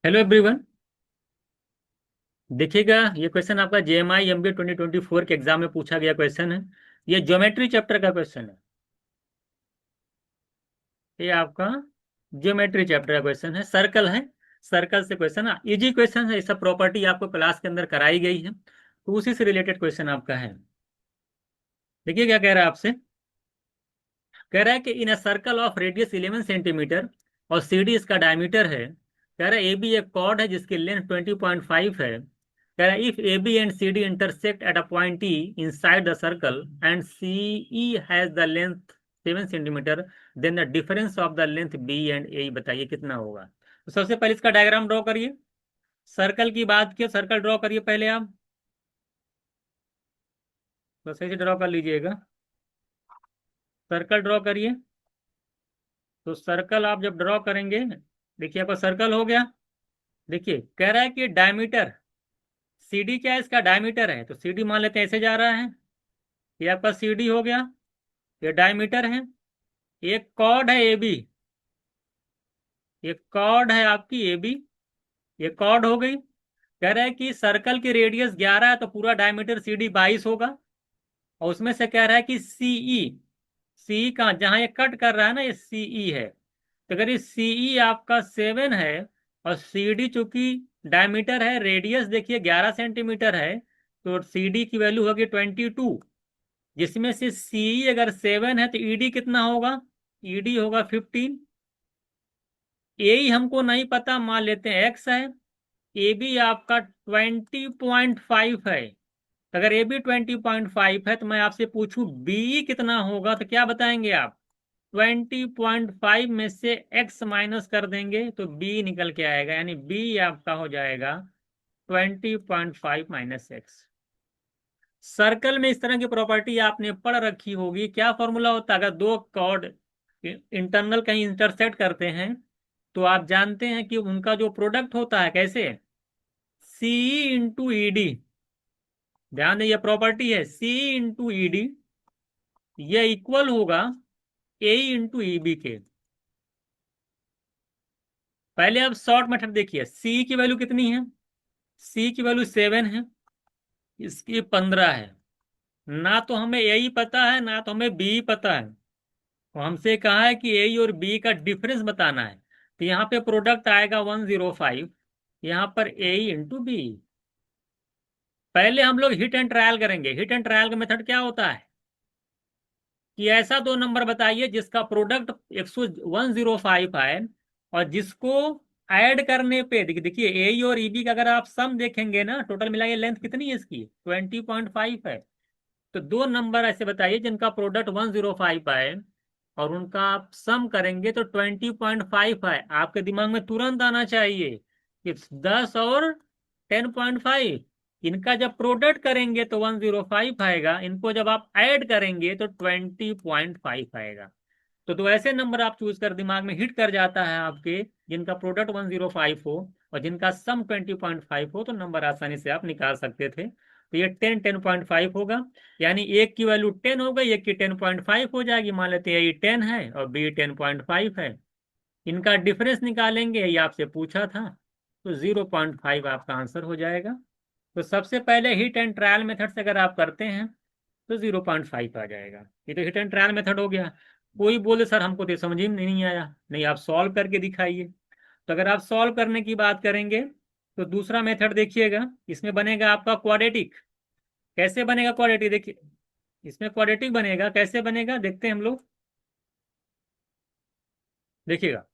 Hello everyone. देखिएगा, ये question आपका जेएमआई एमबीए 2024 के एग्जाम में पूछा गया क्वेश्चन है। ये ज्योमेट्री चैप्टर का क्वेश्चन है। ये आपका ज्योमेट्री चैप्टर का क्वेश्चन है, सर्कल है। सर्कल से क्वेश्चन है, इजी क्वेश्चन है। ये सब प्रॉपर्टी आपको क्लास के अंदर कराई गई है, तो उसी से रिलेटेड क्वेश्चन आपका है। देखिए क्या कह रहा है आपसे। कह रहा है कि in a circle of radius 11 centimeter और सी डी इसका डायमीटर है। कह रहा है ए बी एक कॉर्ड है जिसकी लेंथ 20.5 है। कह रहा है if A B and C D intersect at a point E inside the circle and C E has the length 7 centimeter, then the difference of the length B and A बताइए कितना होगा। तो सबसे पहले इसका डायग्राम ड्रॉ करिए। Circle की बात की, सर्कल ड्रॉ करिए पहले आप। तो सही से ड्रॉ कर लीजिएगा। सर्कल ड्रॉ करिए। तो सर्कल आप जब ड्रॉ करेंगे, देखिए आपका सर्कल हो गया। देखिए कह रहा है कि डायमीटर, सीडी क्या है, इसका डायमीटर है, तो सीडी मान लेते हैं ऐसे जा रहा है। ये आपका सीडी हो गया, ये डायमीटर है। एक कॉर्ड है ए बी, ये कॉर्ड है आपकी ए बी, ये कॉर्ड हो गई। कह रहा है कि सर्कल की रेडियस 11 है, तो पूरा डायमीटर सीडी 22 होगा। और उसमें से कह रहा है कि सीई, सीई कहाँ, जहां ये कट कर रहा है ना, ये सीई है। तो अगर ये सीई आपका 7 है और सीडी चूंकि डायमीटर है, रेडियस देखिए 11 सेंटीमीटर है, तो सीडी की वैल्यू होगी 22। जिसमें से सीई अगर 7 है तो ईडी कितना होगा, ईडी होगा 15। ए हमको नहीं पता, मान लेते हैं एक्स है। ए बी आपका 20.5 है। तो अगर ए बी 20.5 है तो मैं आपसे पूछूं बी कितना होगा, तो क्या बताएंगे आप। 20.5 में से x माइनस कर देंगे तो b निकल के आएगा, यानी b आपका हो जाएगा 20.5 माइनस एक्स। सर्कल में इस तरह की प्रॉपर्टी आपने पढ़ रखी होगी। क्या फॉर्मूला होता है, अगर दो कॉर्ड इंटरनल कहीं इंटरसेक्ट करते हैं तो आप जानते हैं कि उनका जो प्रोडक्ट होता है कैसे, सी इंटू ई डी। ध्यान दें, ये प्रॉपर्टी है सी इंटू ई डी, ये इक्वल होगा ए इंटू ई बी के। पहले आप शॉर्ट मेथड देखिए, सी की वैल्यू कितनी है, सी की वैल्यू 7 है, इसकी 15 है। ना तो हमें ए ही पता है, ना तो हमें बी पता है। तो हमसे कहा है कि ए और बी का डिफरेंस बताना है। तो यहाँ पे प्रोडक्ट आएगा 105, यहाँ पर ए इंटू बी। पहले हम लोग हिट एंड ट्रायल करेंगे। हिट एंड ट्रायल का मेथड क्या होता है कि ऐसा दो नंबर बताइए जिसका प्रोडक्ट 105 है, और जिसको ऐड करने पे देखिए ए और ईबी का अगर आप सम देखेंगे ना, टोटल मिला के लेंथ कितनी है इसकी, 20.5 है। तो दो नंबर ऐसे बताइए जिनका प्रोडक्ट 105 है और उनका आप सम करेंगे तो 20.5 है। आपके दिमाग में तुरंत आना चाहिए कि 10 और 10.5, इनका जब प्रोडक्ट करेंगे तो 105 आएगा, इनको जब आप ऐड करेंगे तो 20.5 आएगा। तो ऐसे नंबर आप चूज कर, दिमाग में हिट कर जाता है आपके, जिनका प्रोडक्ट 105 हो और जिनका सम 20.5 हो, तो नंबर आसानी से आप निकाल सकते थे। तो ये 10.5 होगा, यानी एक की वैल्यू 10 हो गई, एक की 10.5 हो जाएगी। मान लेते हैं ये 10 है और बी 10.5 है। इनका डिफरेंस निकालेंगे, ये आपसे पूछा था, तो 0.5 आपका आंसर हो जाएगा। तो सबसे पहले हिट एंड ट्रायल मेथड से अगर आप करते हैं तो 0.5 आ जाएगा। ये तो हिट एंड ट्रायल मेथड हो गया। कोई बोले सर हमको तो समझ ही में नहीं आया, नहीं आप सॉल्व करके दिखाइए। तो अगर आप सॉल्व करने की बात करेंगे तो दूसरा मेथड देखिएगा, इसमें बनेगा आपका क्वाड्रेटिक। कैसे बनेगा क्वाड्रेटिक, देखिए इसमें क्वाड्रेटिक बनेगा, कैसे बनेगा देखते हैं हम लोग। देखिएगा,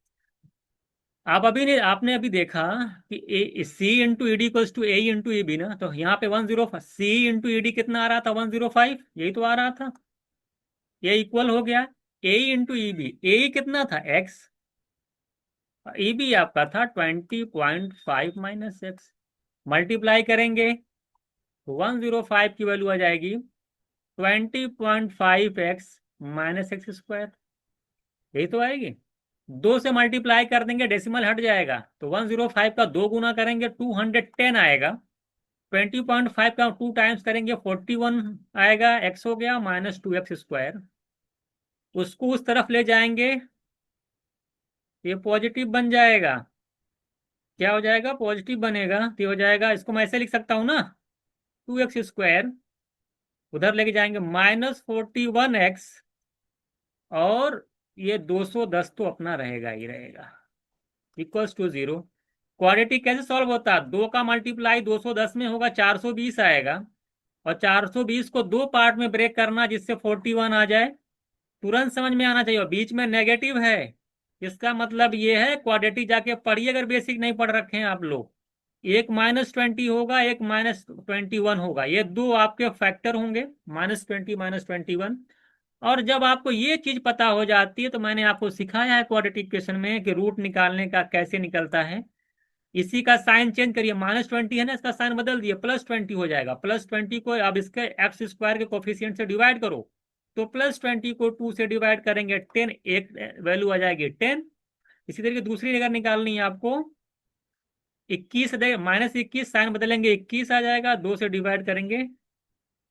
आप अभी नहीं, आपने अभी देखा कि A C into E D equals to A into E B ना, तो यहाँ पे 105, सी इंटू ई डी कितना आ रहा था, 105, यही तो आ रहा था। ये इक्वल हो गया ए इंटू ई बी, ए कितना था एक्स, ई बी आपका था 20.5 माइनस एक्स। मल्टीप्लाई करेंगे तो 105 की वैल्यू आ जाएगी 20.5 एक्स माइनस एक्स स्क्वायर, यही तो आएगी। दो से मल्टीप्लाई कर देंगे, डेसिमल हट जाएगा, तो 105 का दो गुना करेंगे 210 आएगा। 20.5 का 2 टाइम्स करेंगे 41 आएगा, एक्स हो गया माइनस 2x स्क्वायर। उसको उस तरफ ले जाएंगे, ये पॉजिटिव बन जाएगा, क्या हो जाएगा, पॉजिटिव बनेगा, तो ये हो जाएगा, इसको मैं ऐसे लिख सकता हूँ ना, 2x², उधर लेके जाएंगे -41x, और ये 210 तो अपना रहेगा ही रहेगा, इक्वल्स टू 0। क्वाड्रेटिक कैसे सॉल्व होता है, 2 का मल्टीप्लाई 210 में होगा, 420 आएगा, और 420 को दो पार्ट में ब्रेक करना जिससे 41 आ जाए, तुरंत समझ में आना चाहिए। और बीच में नेगेटिव है, इसका मतलब ये है, क्वाड्रेटिक जाके पढ़िए अगर बेसिक नहीं पढ़ रखे हैं आप लोग, एक -20 होगा, एक -21 होगा, ये दो आपके फैक्टर होंगे, -20 -21। और जब आपको ये चीज पता हो जाती है, तो मैंने आपको सिखाया है क्वाड्रेटिक इक्वेशन में कि रूट निकालने का कैसे निकलता है। इसी का साइन चेंज करिए, -20 है ना, इसका साइन बदल दिए, +20 हो जाएगा। +20 को अब इसके x² के कोफिशिएंट से डिवाइड करो, तो +20 को 2 से डिवाइड करेंगे 10, एक वैल्यू आ जाएगी 10। इसी तरीके दूसरी जगह निकालनी है आपको, 21 -21, साइन बदलेंगे 21 आ जाएगा, 2 से डिवाइड करेंगे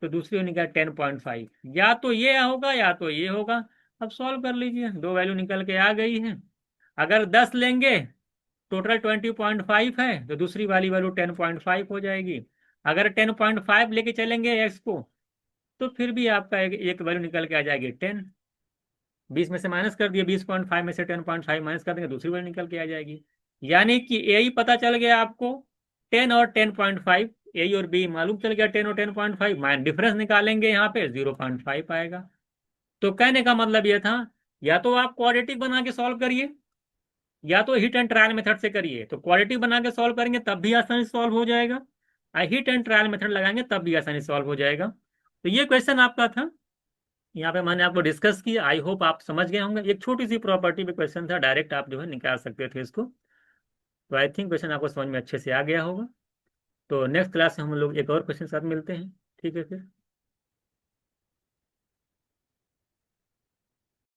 तो दूसरी निकाल 10.5, या तो ये होगा या तो ये होगा। अब सॉल्व कर लीजिए, दो वैल्यू निकल के आ गई है। अगर 10 लेंगे, टोटल 20.5 है, तो दूसरी वाली वैल्यू 10.5 हो जाएगी। अगर 10.5 लेके चलेंगे एक्स को, तो फिर भी आपका एक वैल्यू निकल के आ जाएगी 10। 20 में से माइनस कर दिए, 20.5 में से 10.5 माइनस कर देंगे, दूसरी वैल्यू निकल के आ जाएगी। यानी कि यही पता चल गया आपको, 10 और 10.5, ए और बी मालूम चल गया, 10 और 10.5, माइन डिफरेंस निकालेंगे यहाँ पे 0.5 आएगा। तो कहने का मतलब ये था, या तो आप क्वाड्रेटिक बना के सॉल्व करिए, या तो हिट एंड ट्रायल मेथड से करिए। तो क्वाड्रेटिक बना के सॉल्व करेंगे तब भी आसानी से सॉल्व हो जाएगा, और हिट एंड ट्रायल मेथड लगाएंगे तब भी आसानी से सॉल्व हो जाएगा। तो ये क्वेश्चन आपका था, यहाँ पे मैंने आपको डिस्कस किया, आई होप आप समझ गए होंगे। एक छोटी सी प्रॉपर्टी पे क्वेश्चन था, डायरेक्ट आप जो है निकाल सकते थे इसको। तो आई थिंक क्वेश्चन आपको समझ में अच्छे से आ गया होगा। तो नेक्स्ट क्लास में हम लोग एक और क्वेश्चन साथ मिलते हैं, ठीक है फिर।